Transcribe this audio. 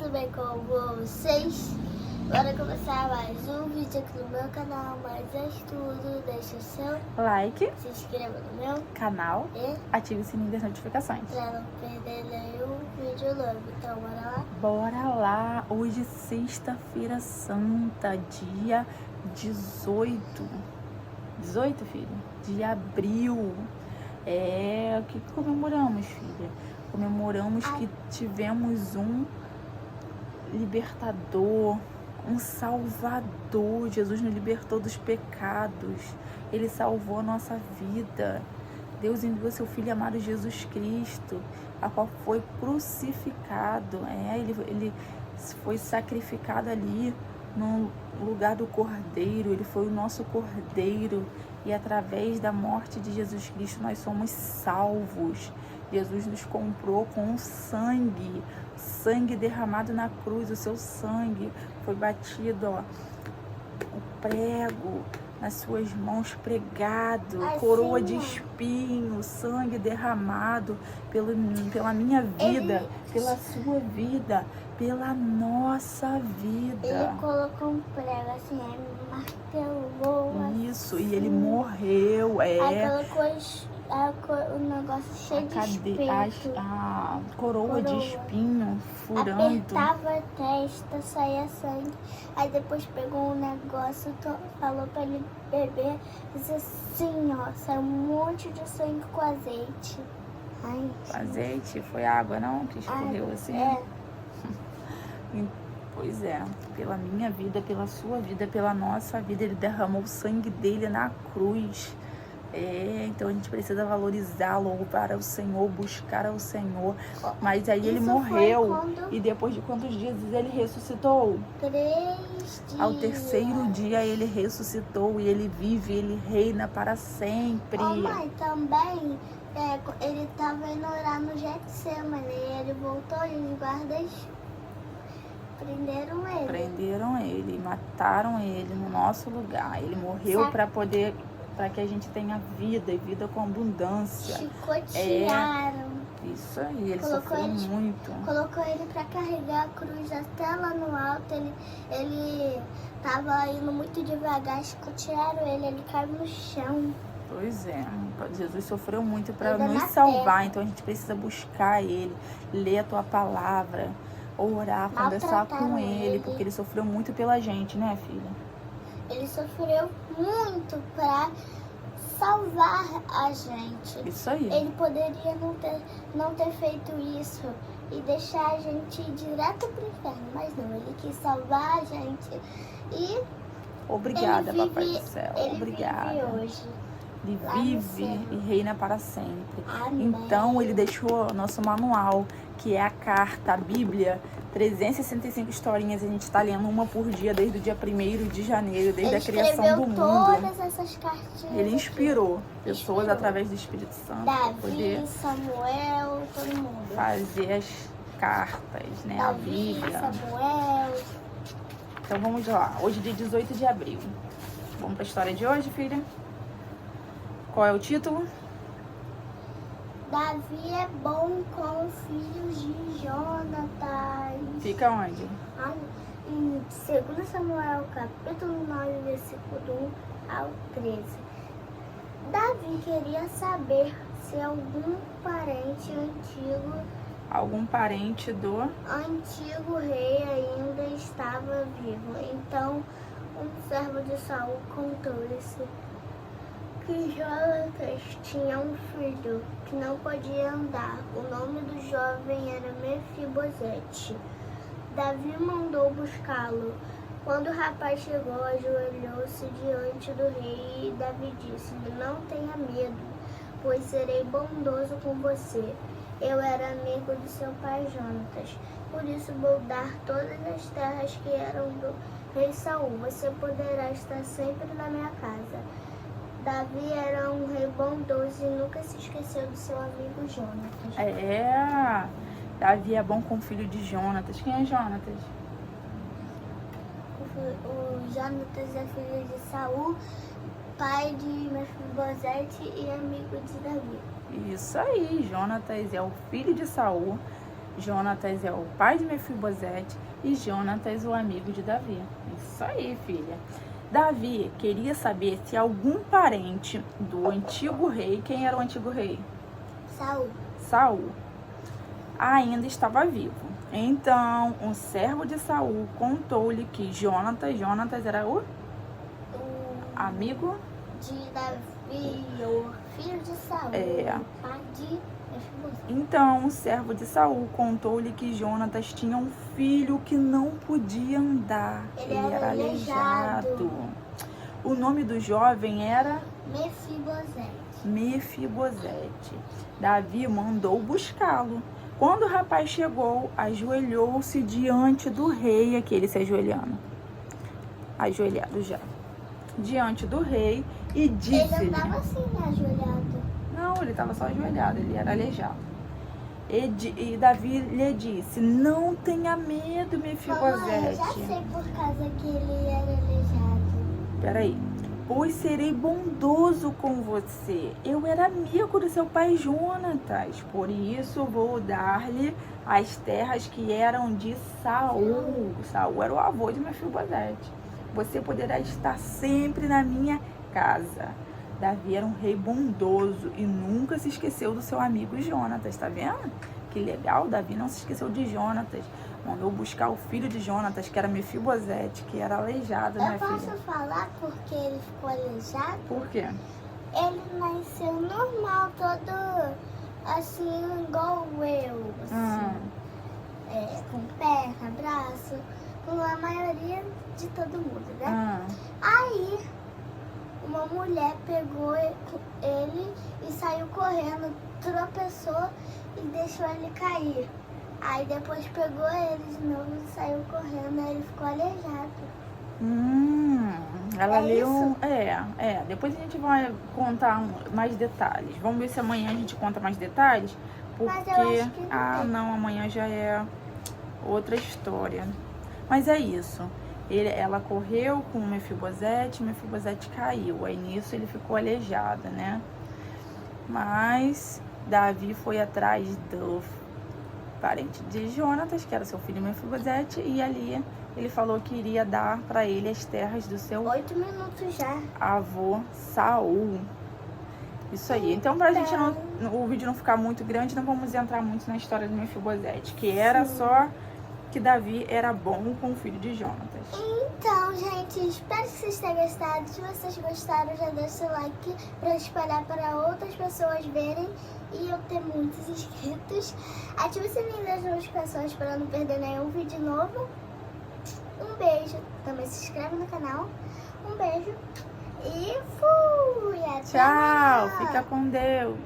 tudo bem com vocês? Bora começar mais um vídeo aqui no meu canal, mas antes de tudo, deixa o seu like, se inscreva no meu canal e ative o sininho das notificações. pra não perder nenhum vídeo novo. Então bora lá? Bora lá! Hoje sexta-feira santa, dia 18, filho, de abril. O que comemoramos, filha? Comemoramos que tivemos um libertador, um salvador. Jesus nos libertou dos pecados. Ele salvou a nossa vida. Deus enviou seu Filho amado Jesus Cristo, a qual foi crucificado. Ele foi sacrificado ali no lugar do Cordeiro. Ele foi o nosso Cordeiro. E através da morte de Jesus Cristo nós somos salvos. Jesus nos comprou com sangue derramado na cruz. O seu sangue foi batido, o prego nas suas mãos, pregado, coroa de espinho, sangue derramado pela minha vida, pela sua vida, pela nossa vida. Ele colocou um prego assim, aí martelou. Isso, assim. E ele morreu. Aí colocou o negócio cheio de espinho. A coroa de espinho furando. Apertava a testa, saía sangue. Aí depois pegou um negócio, falou pra ele beber. Disse assim, saiu um monte de sangue com azeite. Ai, com azeite? Foi água não que escorreu assim? Pois é, pela minha vida, pela sua vida, pela nossa vida, ele derramou o sangue dele na cruz. Então a gente precisa valorizar, louvar ao Senhor, buscar ao Senhor. Mas aí ele morreu. E depois de quantos dias ele ressuscitou? 3 dias. Ao terceiro dia ele ressuscitou e ele vive, ele reina para sempre. Mãe, também ele estava indo orar no Getsemane e ele voltou e os guardas prenderam ele, mataram ele no nosso lugar. Ele morreu para que a gente tenha vida e vida com abundância. Chicotearam. Isso aí, ele sofreu muito. Colocou ele para carregar a cruz até lá no alto. Ele tava indo muito devagar, chicotearam ele caiu no chão. Pois é, Jesus sofreu muito para nos salvar, então a gente precisa buscar ele, ler a tua palavra, orar, conversar com ele, porque ele sofreu muito pela gente, né, filha? Ele sofreu muito para salvar a gente. Isso aí. Ele poderia não ter feito isso e deixar a gente ir direto pro inferno, mas não, ele quis salvar a gente e obrigada, Papai do Céu. Obrigada. Ele vive hoje. Ele vive e reina para sempre. Amém. Então ele deixou nosso manual, que é a carta, a Bíblia, 365 historinhas. A gente está lendo uma por dia desde o dia 1º de janeiro, desde a criação do mundo. Todas essas cartinhas. Ele inspirou pessoas através do Espírito Santo. Davi, Samuel, todo mundo. Fazer as cartas, né? Davi, a Bíblia. Samuel. Então vamos lá. Hoje é dia 18 de abril. Vamos para a história de hoje, filha? Qual é o título? Davi é bom com os filhos de Jonatas. Fica onde? Em 2 Samuel, capítulo 9, versículo 1 ao 13. Davi queria saber se algum parente do antigo rei ainda estava vivo. Então, um servo de Saul contou-lhe que Jonatas tinha um filho que não podia andar. O nome do jovem era Mefibosete. Davi mandou buscá-lo. Quando o rapaz chegou, ajoelhou-se diante do rei e Davi disse-lhe: Não tenha medo, pois serei bondoso com você. Eu era amigo de seu pai Jonatas, por isso vou dar todas as terras que eram do rei Saul. Você poderá estar sempre na minha casa. Davi era um rei bondoso e nunca se esqueceu do seu amigo Jonatas. Davi é bom com o filho de Jonatas. Quem é Jonatas? O Jonatas é filho de Saul, pai de Mefibosete e amigo de Davi. Isso aí, Jonatas é o filho de Saul, Jonatas é o pai de Mefibosete e Jonatas o amigo de Davi. Isso aí, filha. Davi queria saber se algum parente do antigo rei, quem era o antigo rei? Saul, ainda estava vivo. Então, um servo de Saul contou-lhe que Jonatas era o amigo de Davi, o filho de Saul, pai de Mefibosete. Então, o servo de Saul contou-lhe que Jonatas tinha um filho que não podia andar. Ele era aleijado. O nome do jovem era Mefibosete. Davi mandou buscá-lo. Quando o rapaz chegou, ajoelhou-se diante do rei, aqui ele se ajoelhado já, diante do rei e disse... Ele andava assim, ajoelhado. Não, ele estava só ajoelhado, ele era aleijado. E Davi lhe disse, não tenha medo, Mefibosete. Mamãe, eu já sei por causa que ele era aleijado. Peraí. Pois serei bondoso com você. Eu era amigo do seu pai Jonatas. Por isso vou dar-lhe as terras que eram de Saul. Saul era o avô de Mefibosete. Você poderá estar sempre na minha casa. Davi era um rei bondoso e nunca se esqueceu do seu amigo Jonatas. Tá vendo? Que legal, Davi não se esqueceu de Jonatas. Mandou buscar o filho de Jonatas, que era Mefibosete, que era aleijado, né, filha? Eu posso falar porque ele ficou aleijado? Por quê? Ele nasceu normal, todo assim, igual eu, assim. Com perna, braço, com a maioria de todo mundo, né? Aí, uma mulher pegou ele e saiu correndo, tropeçou e deixou ele cair. Aí depois pegou ele de novo e saiu correndo, aí ele ficou aleijado. Ela leu. Isso? Depois a gente vai contar mais detalhes. Vamos ver se amanhã a gente conta mais detalhes. Porque. Mas eu acho que não, amanhã já é outra história. Mas é isso. Ela correu com o Mefibosete caiu. Aí nisso ele ficou aleijado, né? Mas Davi foi atrás do parente de Jonatas, que era seu filho Mefibosete, e ali ele falou que iria dar para ele as terras do seu 8 minutos já. avô Saul. Isso aí. Então, pra gente o vídeo não ficar muito grande, não vamos entrar muito na história do Mefibosete, que era só que Davi era bom com o filho de Jonatas. Então, gente, espero que vocês tenham gostado. Se vocês gostaram, já deixa o like para espalhar para outras pessoas verem e eu ter muitos inscritos. Ative o sininho das notificações para não perder nenhum vídeo novo. Um beijo. Também se inscreve no canal. Um beijo. E fui! Até Tchau! mais. Fica com Deus!